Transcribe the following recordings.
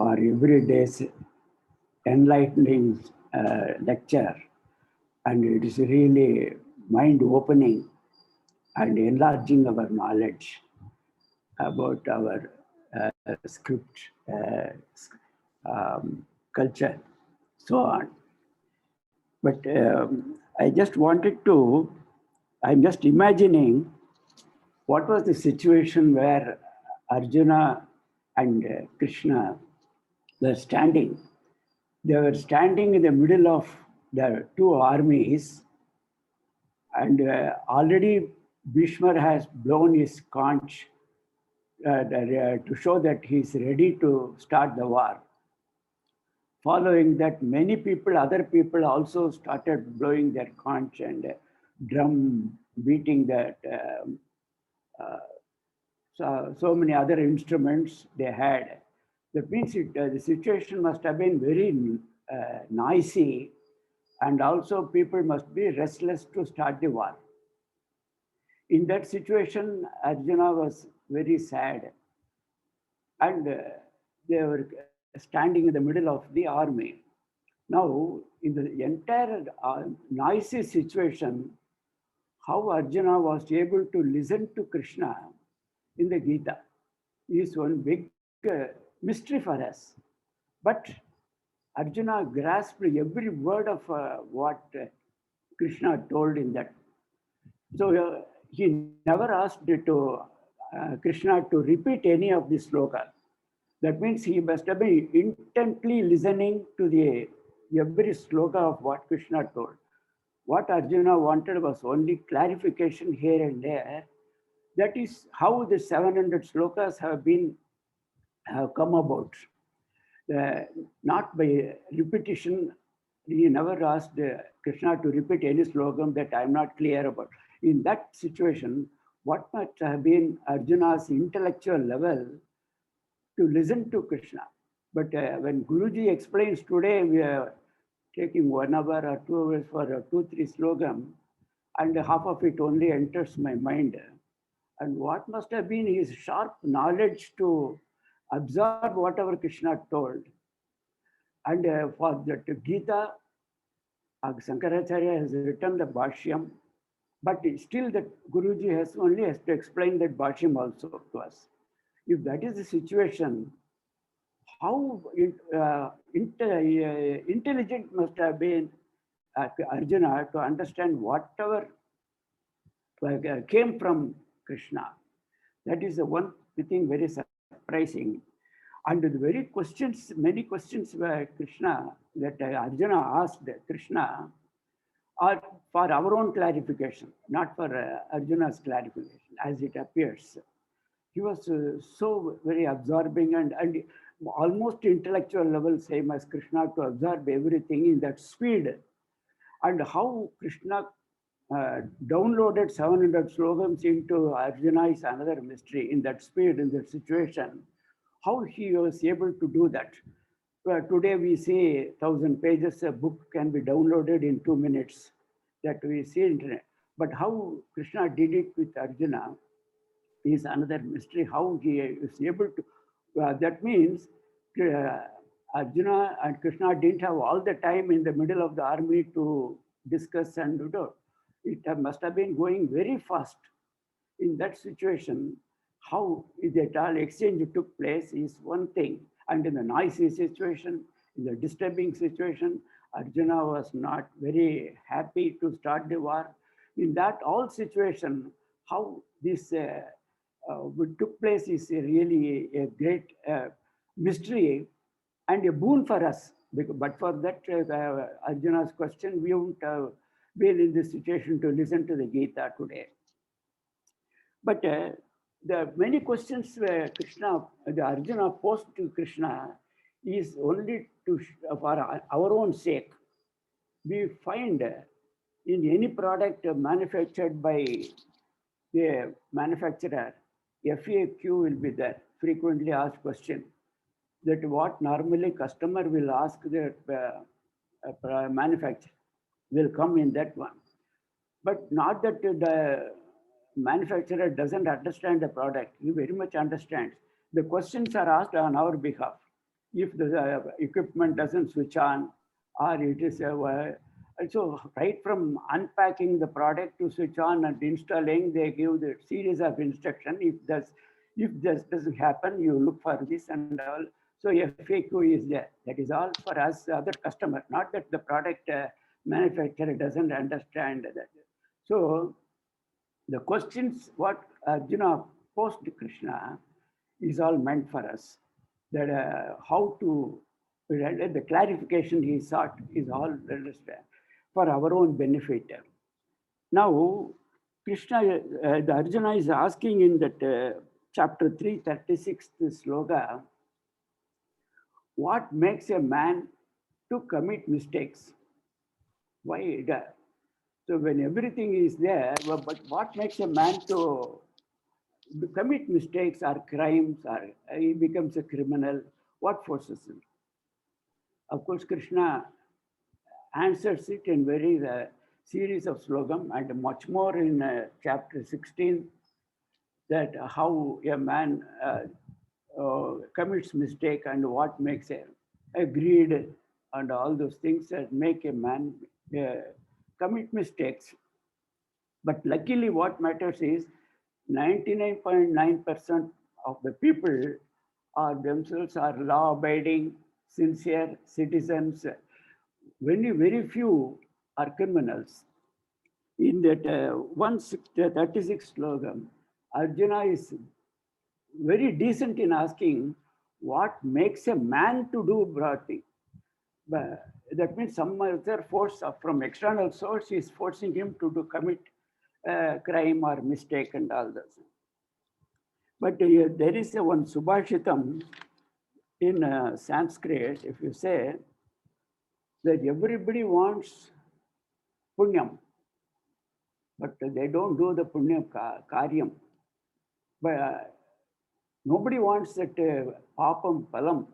for every day's enlightening lecture. And it is really mind-opening and enlarging our knowledge about our script, culture, so on. But I just wanted to, I'm just imagining what was the situation where Arjuna and Krishna were standing. They were standing in the middle of the two armies, and already Bhishma has blown his conch to show that he is ready to start the war. Following that, many people, other people also started blowing their conch and drum, beating that. So many other instruments they had. That means the situation must have been very noisy, and also people must be restless to start the war. In that situation, Arjuna was very sad, and they were standing in the middle of the army. Now, in the entire noisy situation, how Arjuna was able to listen to Krishna in the Gita is one big mystery for us. But Arjuna grasped every word of what Krishna told in that. So he never asked Krishna to repeat any of the sloka. That means he must have been intently listening to every sloka of what Krishna told. What Arjuna wanted was only clarification here and there. That is how the 700 slokas have come about. Not by repetition. He never asked Krishna to repeat any slogam that I'm not clear about. In that situation, what must have been Arjuna's intellectual level to listen to Krishna? But when Guruji explains today, we are taking 1 hour or 2 hours for a 2-3 slogam, and half of it only enters my mind. And what must have been his sharp knowledge to absorb whatever Krishna told. And for that Gita, Shankaracharya has written the Bhashyam, but still that Guruji has to explain that Bhashyam also to us. If that is the situation, how intelligent must have been Arjuna to understand whatever came from Krishna. That is the one thing very surprising. And the very questions, many questions were Krishna, that Arjuna asked Krishna, are for our own clarification, not for Arjuna's clarification, as it appears. He was so very absorbing and almost intellectual level, same as Krishna, to absorb everything in that speed. And how Krishna downloaded 700 slogans into Arjuna is another mystery. In that speed, in that situation, how he was able to do that. Today we see 1,000 pages, a book can be downloaded in 2 minutes, that we see internet. But how Krishna did it with Arjuna is another mystery, how he is able to. That means Arjuna and Krishna didn't have all the time in the middle of the army to discuss and do. It must have been going very fast. In that situation, how that all exchange took place is one thing. And in the noisy situation, in the disturbing situation, Arjuna was not very happy to start the war. In that all situation, how this took place is really a great mystery and a boon for us. But for that Arjuna's question, we wouldn't have been in this situation to listen to the Gita today. But the many questions the Arjuna posed to Krishna is only for our own sake. We find in any product manufactured by the manufacturer, FAQ will be there, frequently asked question, that what normally customer will ask the manufacturer will come in that one. But not that the manufacturer doesn't understand the product. He very much understands. The questions are asked on our behalf. if the equipment doesn't switch on, or it is also right from unpacking the product to switch on and installing, they give the series of instruction. If this doesn't happen, you look for this and all. So FAQ is there. That is all for us, other customer. Not that the product manufacturer doesn't understand that. So the questions what Arjuna posed to Krishna is all meant for us. That how to, the clarification he sought is all understand for our own benefit. Now, Krishna, the Arjuna is asking in that chapter 336 sloka, what makes a man to commit mistakes? Why? So when everything is there, but what makes a man to commit mistakes or crimes, or he becomes a criminal? What forces him? Of course, Krishna answers it in very series of slogam and much more in chapter 16, that how a man commits mistake and what makes a greed and all those things that make a man commit mistakes. But luckily what matters is 99.9% of the people are themselves are law-abiding, sincere citizens. Very few are criminals. In that 136 slogan, Arjuna is very decent in asking what makes a man to do broad thing. But that means some other force from external source is forcing him to commit crime or mistake and all this. But there is one Subhashitam in Sanskrit, if you say that everybody wants punyam, but they don't do the punyam karyam. But nobody wants that papam palam.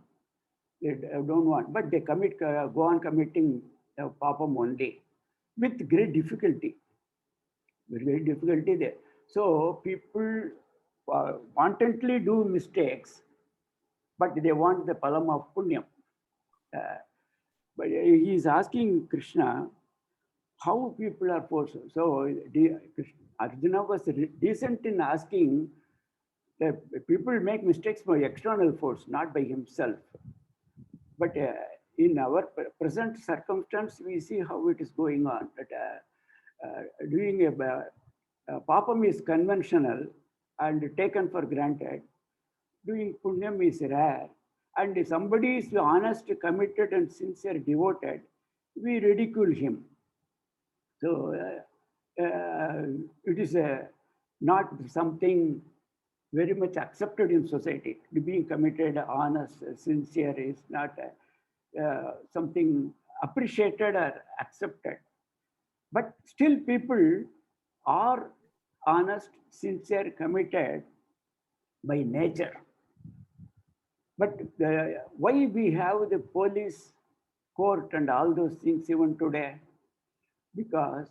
They don't want, but they go on committing papam only with great difficulty. Very difficulty there. So people wantonly do mistakes, but they want the palam of punyam. But he is asking Krishna how people are forced. So Arjuna was decent in asking that people make mistakes by external force, not by himself. But in our present circumstance, we see how it is going on. That doing papam is conventional and taken for granted. Doing punyam is rare. And if somebody is honest, committed, and sincere, devoted, we ridicule him. So it is not something very much accepted in society. Being committed, honest, sincere is not something appreciated or accepted. But still people are honest, sincere, committed by nature. But why we have the police, court and all those things even today? Because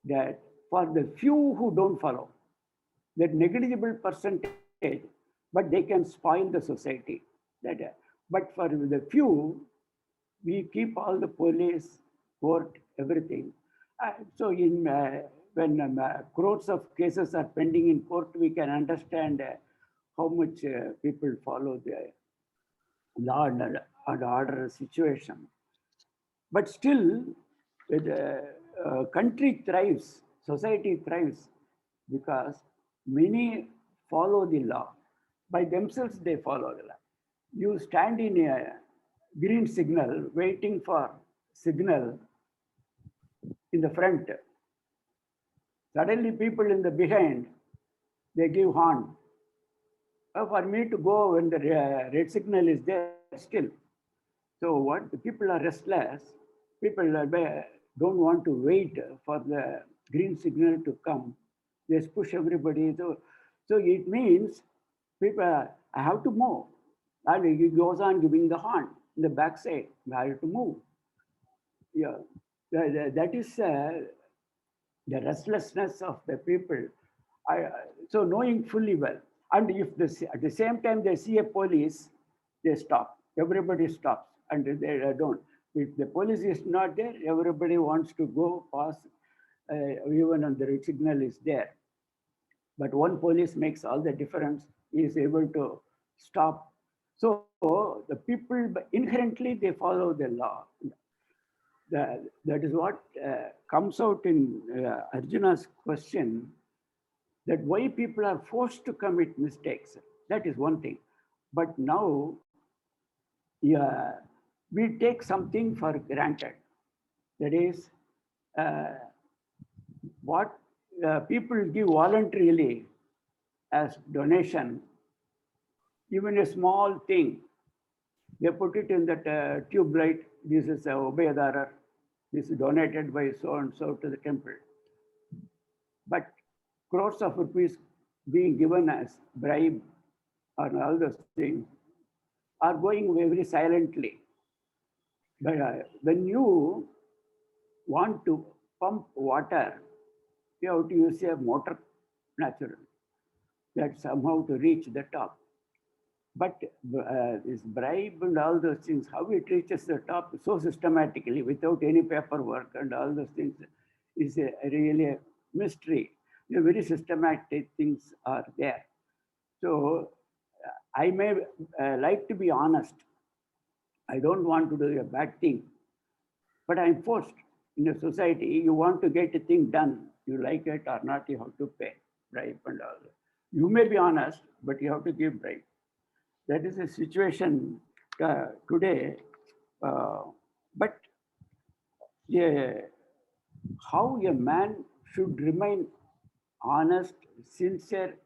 that for the few who don't follow, that negligible percentage, but they can spoil the society. But for the few, we keep all the police, court, everything. So when crores of cases are pending in court, we can understand how much people follow the law and order situation. But still, the country thrives, society thrives, because many follow the law. By themselves, they follow the law. You stand in a green signal, waiting for signal in the front. Suddenly, people in the behind, they give horn. For me to go when the red signal is there still. So what the people are restless. People don't want to wait for the green signal to come. They push everybody. So it means people, I have to move. And he goes on giving the horn in the backside. I have to move. Yeah, that is the restlessness of the people. So knowing fully well. And if at the same time they see a police, they stop. everybody stops and they don't. If the police is not there, everybody wants to go pass, even when the signal is there. But one police makes all the difference. He is able to stop. So the people inherently they follow the law. That is what comes out in Arjuna's question, that why people are forced to commit mistakes. That is one thing. But now, yeah, we take something for granted. That is, what people give voluntarily as donation, even a small thing, they put it in that tube light. This is Ubhayadarar. This is donated by so and so to the temple. But crores of rupees being given as bribe and all those things are going very silently. But when you want to pump water, you have to use a motor naturally, that somehow to reach the top. But this bribe and all those things, how it reaches the top so systematically without any paperwork and all those things is really a mystery. Very systematic things are there. So I may like to be honest. I don't want to do a bad thing, but I'm forced. In a society, you want to get a thing done. You like it or not, you have to pay bribe and all. You may be honest, but you have to give bribe. That is a situation today. But how a man should remain honest, sincere,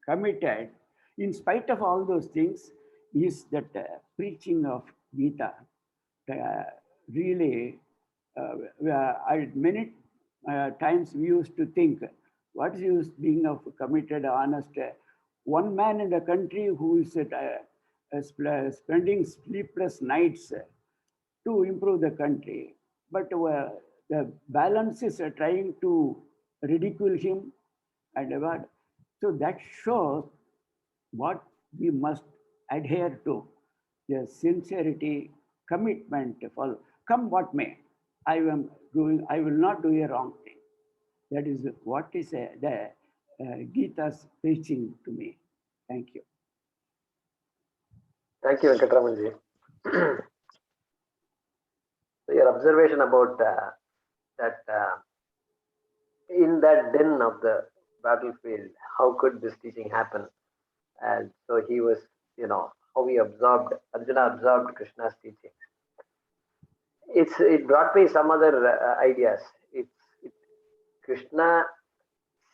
committed, in spite of all those things, is that preaching of Gita. Really, many times we used to think, what is use being of committed, honest? One man in the country who is spending sleepless nights to improve the country, but the balance is trying to ridicule him and what. So that shows what we must adhere to: the sincerity, commitment to follow. Come what may, I will not do a wrong thing. That is what is the Gita's preaching to me. Thank you. Thank you, Venkatramanji. So your observation about that in that den of the battlefield, how could this teaching happen? And so he was, how he absorbed, Arjuna absorbed Krishna's teaching. It brought me some other ideas. Krishna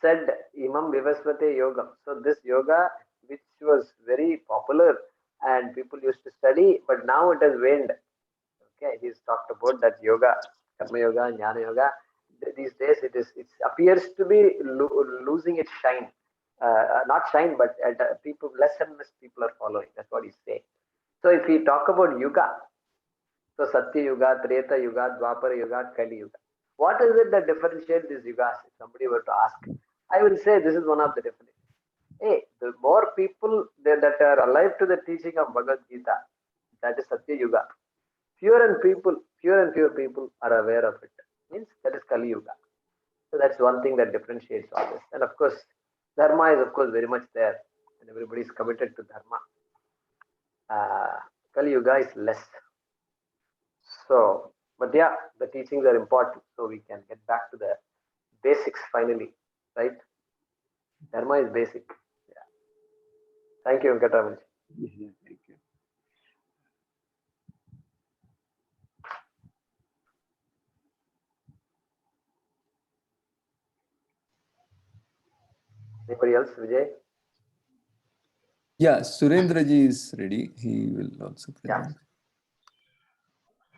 said, Imam Vivasvate Yoga. So this yoga, which was very popular and people used to study, but now it has waned. Okay, he's talked about that yoga, Karma Yoga, Jnana Yoga. These days it appears to be losing its shine. Not shine, but people, less and less people are following. That's what he's saying. So if we talk about Yuga, so Satya Yuga, Treta Yuga, Dwapara Yuga, Kali Yuga. What is it that differentiates these yugas? If somebody were to ask, I will say this is one of the definitions. Hey, the more people that are alive to the teaching of Bhagavad Gita, that is Satya Yuga. Fewer and fewer people are aware of it. Means that is Kali Yuga. So that's one thing that differentiates all this. And of course, Dharma is of course very much there, and everybody is committed to Dharma. Kali Yuga is less. So, but yeah, the teachings are important, so we can get back to the basics finally, right? Dharma is basic. Yeah. Thank you, Venkatraman. Thank you. Anybody else, Vijay? Yeah, Surendra ji is ready. He will also present. Yeah.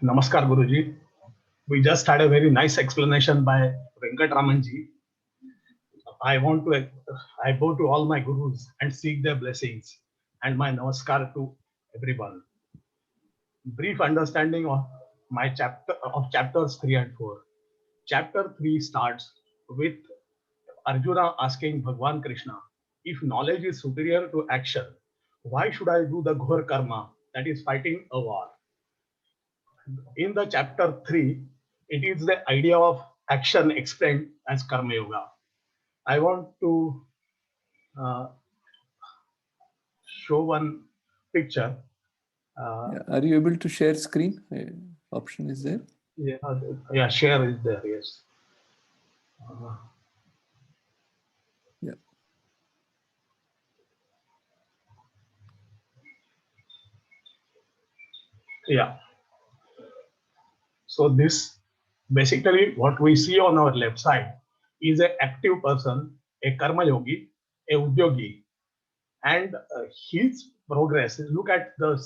Namaskar, Guruji. We just had a very nice explanation by Venkatraman ji. I bow to all my gurus and seek their blessings, and my namaskar to everyone. Brief understanding of my chapters 3 and 4. Chapter 3 starts with Arjuna asking Bhagwan Krishna, if knowledge is superior to action, why should I do the ghor karma that is fighting a war. In the chapter 3, it is the idea of action explained as Karma Yoga. I want to show one picture. Are you able to share screen? Option is there. Yeah, share is there, yes. Yeah. Yeah. So this basically what we see on our left side is an active person, a karma yogi, a udyogi, and his progress. Look at the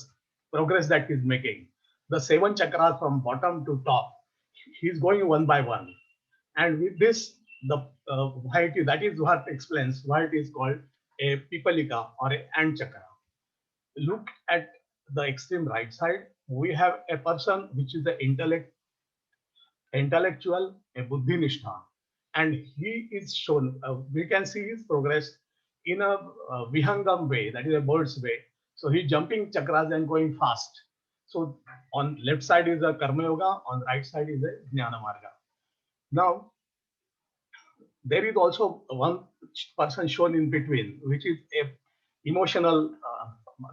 progress that he's making. The 7 chakras from bottom to top. He's going one by one, and with this, the why it is, that is what explains why it is called a pipalika or a ant chakra. Look at the extreme right side. We have a person which is the intellectual, a buddhinistha, and he is shown. We can see his progress in a vihangam way, that is a bird's way. So he's jumping chakras and going fast. So on left side is a karma yoga, on right side is a jnana marga. Now there is also one person shown in between, which is a emotional,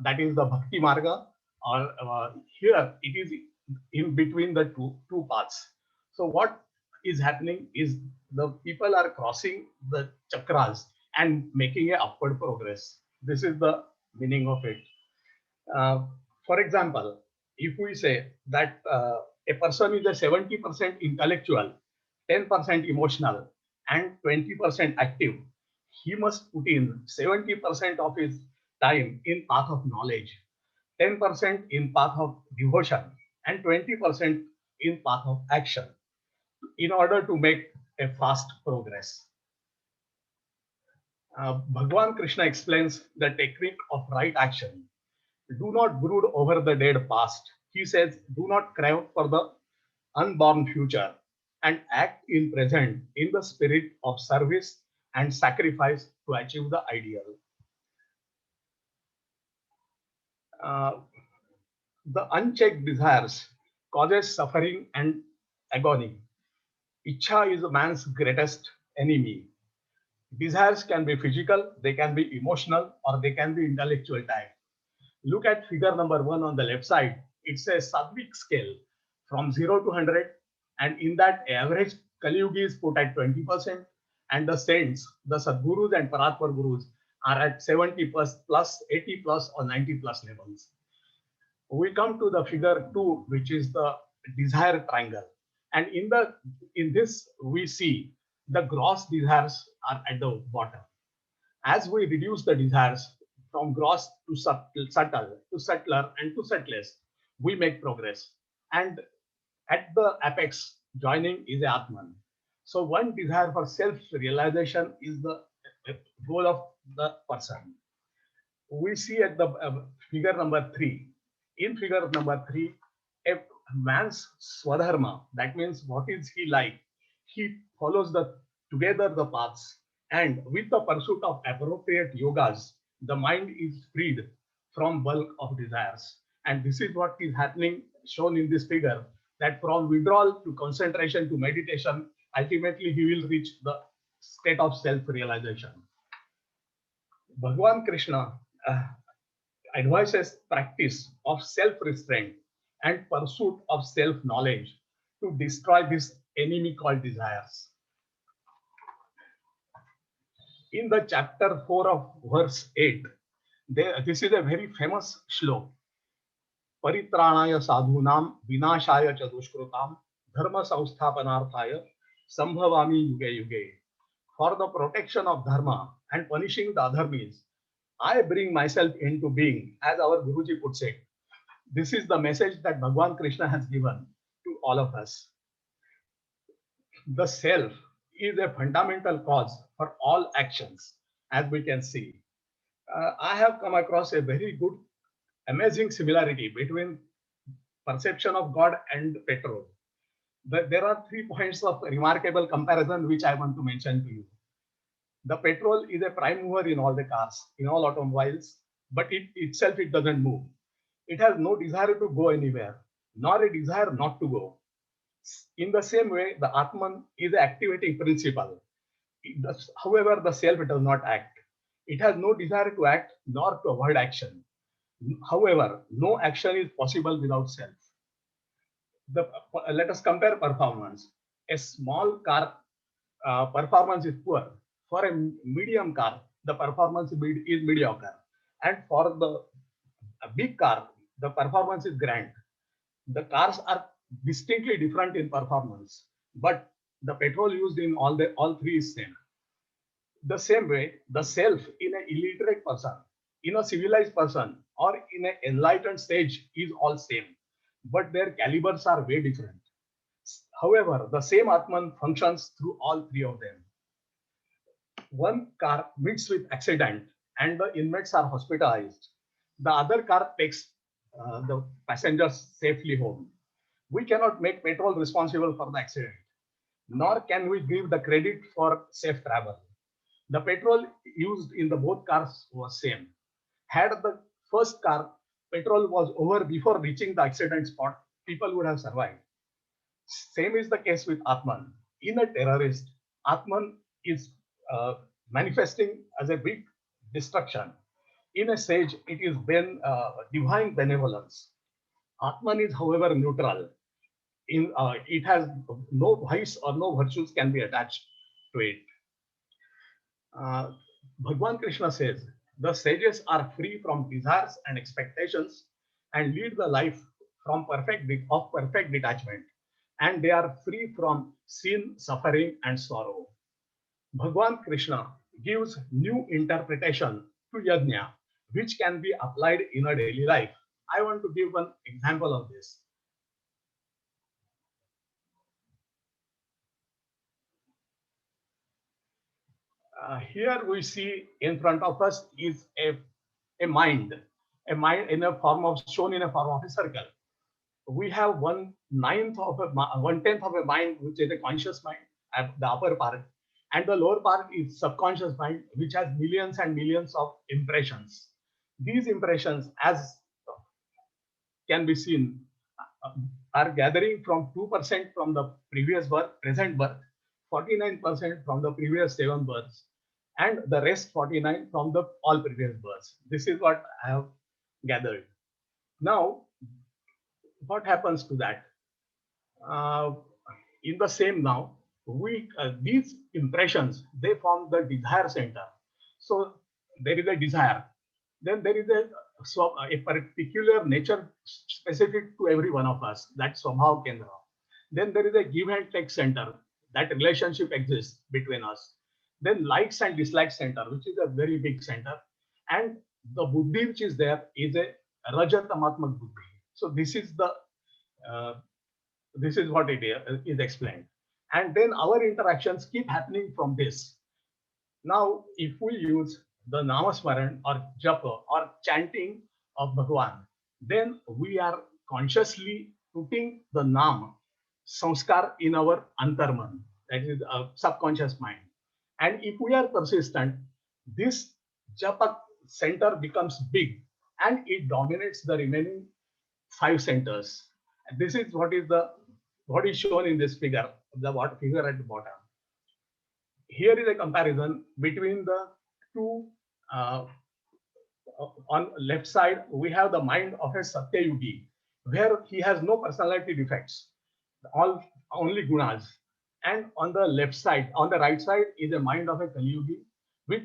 that is the bhakti marga, or here it is in between the two paths. So what is happening is the people are crossing the chakras and making a upward progress. This is the meaning of it. For example, if we say that a person is a 70% intellectual, 10% emotional, and 20% active, he must put in 70% of his time in path of knowledge, 10% in path of devotion, and 20% in path of action in order to make a fast progress. Bhagwan Krishna explains the technique of right action. Do not brood over the dead past. He says, do not crave for the unborn future, and act in present in the spirit of service and sacrifice to achieve the ideal. The unchecked desires causes suffering and agony. Ichha is a man's greatest enemy. Desires can be physical, they can be emotional, or they can be intellectual type. Look at figure number 1 on the left side. It's a Sadhvik scale from 0 to 100. And in that, average Kali Yugi is put at 20%. And the saints, the Sadgurus and Paratpar Gurus are at 70 plus, 80 plus, or 90 plus levels. We come to the figure 2, which is the desire triangle. And in this, we see the gross desires are at the bottom. As we reduce the desires from gross to subtle, to subtler, and to subtlest, we make progress. And at the apex, joining is Atman. So one desire for self-realization is the goal of the person. We see at the figure number 3. In figure number 3, a man's swadharma, that means what is he like? He follows together the paths, and with the pursuit of appropriate yogas, the mind is freed from bulk of desires. And this is what is happening, shown in this figure, that from withdrawal to concentration to meditation, ultimately he will reach the state of self-realization. Bhagwan Krishna advises practice of self-restraint and pursuit of self-knowledge to destroy this enemy called desires. In the chapter 4 of verse 8, this is a very famous shlok. Paritranaya sadhunam vinashaya cha dushkrutam dharma samsthapanarthaya sambhavami yuge yuge. For the protection of dharma and punishing the adharmis, I bring myself into being, as our Guruji puts it. This is the message that Bhagwan Krishna has given to all of us. The self is a fundamental cause for all actions, as we can see. I have come across a very good, amazing similarity between perception of God and petrol. But there are 3 points of remarkable comparison which I want to mention to you. The petrol is a prime mover in all the cars, in all automobiles, but it itself doesn't move. It has no desire to go anywhere, nor a desire not to go. In the same way, the Atman is an activating principle. However, the self does not act. It has no desire to act nor to avoid action. However, no action is possible without self. Let us compare performance. A small car performance is poor. For a medium car, the performance is mediocre. And for a big car, the performance is grand. The cars are distinctly different in performance, but the petrol used in all three is same. The same way, the self in an illiterate person, in a civilized person, or in an enlightened stage is all same, but their calibers are way different. However, the same Atman functions through all three of them. One car meets with accident and the inmates are hospitalized. The other car takes the passengers safely home. We cannot make petrol responsible for the accident, nor can we give the credit for safe travel. The petrol used in the both cars was same. Had the first car petrol was over before reaching the accident spot, people would have survived. Same is the case with Atman. In a terrorist, Atman is manifesting as a big destruction. In a sage, it is then divine benevolence. Atman is, however, neutral. It has no vice or no virtues can be attached to it. Bhagwan Krishna says, the sages are free from desires and expectations and lead the life of perfect detachment, and they are free from sin, suffering, and sorrow. Bhagwan Krishna gives new interpretation to yajna, which can be applied in a daily life. I want to give one example of this. Here we see in front of us is a mind in a form of shown in a form of a circle. We have 1/10 of a mind, which is a conscious mind at the upper part, and the lower part is subconscious mind, which has millions and millions of impressions. These impressions, as can be seen, are gathering from 2% from the previous birth, present birth, 49% from the previous 7 births, and the rest 49 from the all previous births. This is what I have gathered. Now, what happens to that? In the same now, these impressions, they form the desire center. So there is a desire. Then there is a particular nature specific to every one of us, that's Swabhav Kendra. Then there is a give and take center, that relationship exists between us. Then likes and dislikes center, which is a very big center. And the buddhi which is there is a Rajatamatmak buddhi. So this is what it is explained. And then our interactions keep happening from this. Now, if we use the Namasmaran or Japa or chanting of Bhagwan, then we are consciously putting the Nam, Samskar, in our Antarman, that is a subconscious mind. And if we are persistent, this Japa center becomes big and it dominates the remaining 5 centers. And this is what is shown in this figure, the figure at the bottom. Here is a comparison between the two. On left side, we have the mind of a Satyayugi, where he has no personality defects, only gunas. And on the left side, on the right side, is a mind of a Kaliyugi with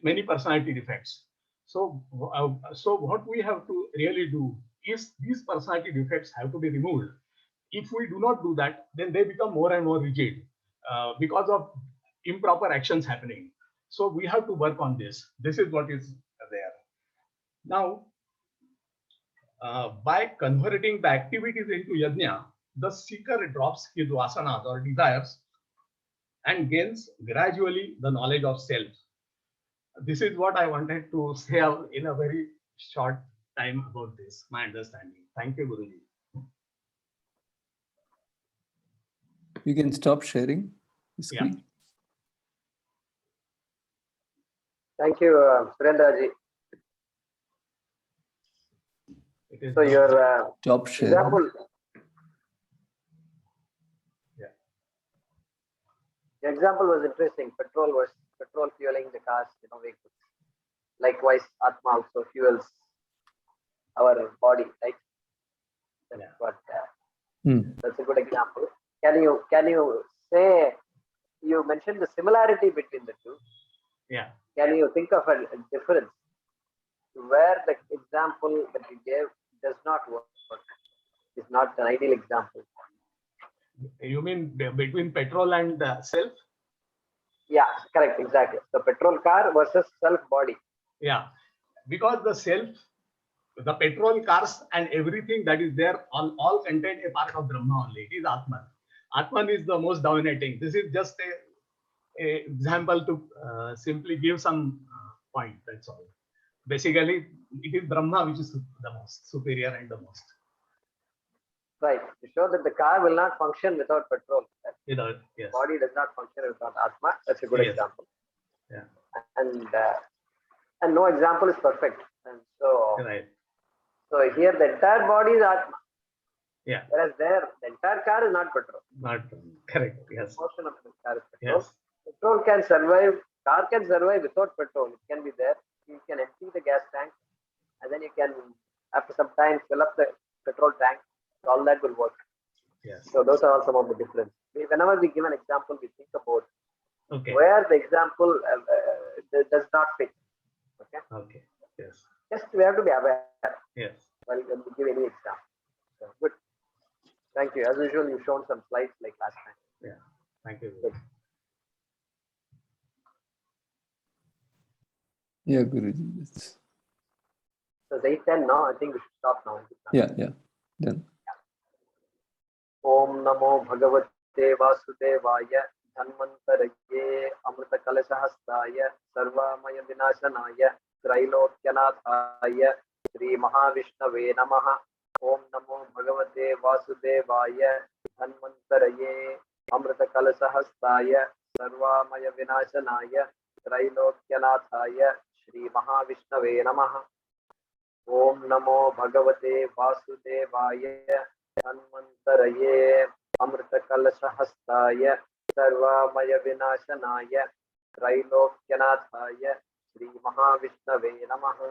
many personality defects. So what we have to really do is these personality defects have to be removed. If we do not do that, then they become more and more rigid because of improper actions happening. So we have to work on this. This is what is there. Now, by converting the activities into yajna, the seeker drops his vasanas or desires and gains gradually the knowledge of self. This is what I wanted to say in a very short time about this, my understanding. Thank you, Guruji. You can stop sharing the screen. Yeah. Thank you, Surendra ji. is So your Top share. example. Yeah. The example was interesting. Petrol fueling the cars, vehicles. Likewise, Atma also fuels our body, right? That's Yeah. what. Hmm. That's a good example. Can you say, you mentioned the similarity between the two? Yeah. Can you think of a difference where the example that you gave does not work? Is not an ideal example. You mean between petrol and self? Yeah, correct, exactly. The petrol car versus self body. Yeah, because the petrol cars and everything that is there all contain a part of Brahma only. It is Atman. Atman is the most dominating. This is just a example to simply give some point. That's all. Basically, it is Brahma which is the most superior and the most. Right. To show that the car will not function without petrol. Without, yes. Body does not function without Atma. That's a good Yes. example. Yeah. And no example is perfect. And so Right. here the entire body is Atma. Yeah. Whereas there, the entire car is not petrol. Not correct. Yes. Portion of the car is petrol. Yes. Petrol can survive. Car can survive without petrol. It can be there. You can empty the gas tank, and then you can, after some time, fill up the petrol tank. All that will work. Yes. So those are all some of the difference. Whenever we give an example, we think about Okay. where the example does not fit. Okay. Okay. Yes. Just we have to be aware Yes. while when we give any example. So good. Thank you. As usual, you've shown some slides like last time. Yeah. Thank you. Good. Yeah, Guruji. That's, So it's 8:10 now. I think we should stop now. yeah. Done. Om Namo Bhagavate Vasudevaya Dhanvantarage Amrita Kalasahastaya Sarvamaya Vinashanaya Trailokyanataya Sri Mahavishnave Namaha. Om Namo Bhagavate Vasudevaya Dhanvantarage Amrita Kalasahastaya Sarvamaya Vinashanaya Trailokyanataya Sri Mahavishnave Namaha. Om Namo Bhagavate Vasudevaya Dhanvantaraya Amrita Kalasahastaya Sarvamaya Vinashanaya Trailokyanataya Sri Mahavishnave Namaha.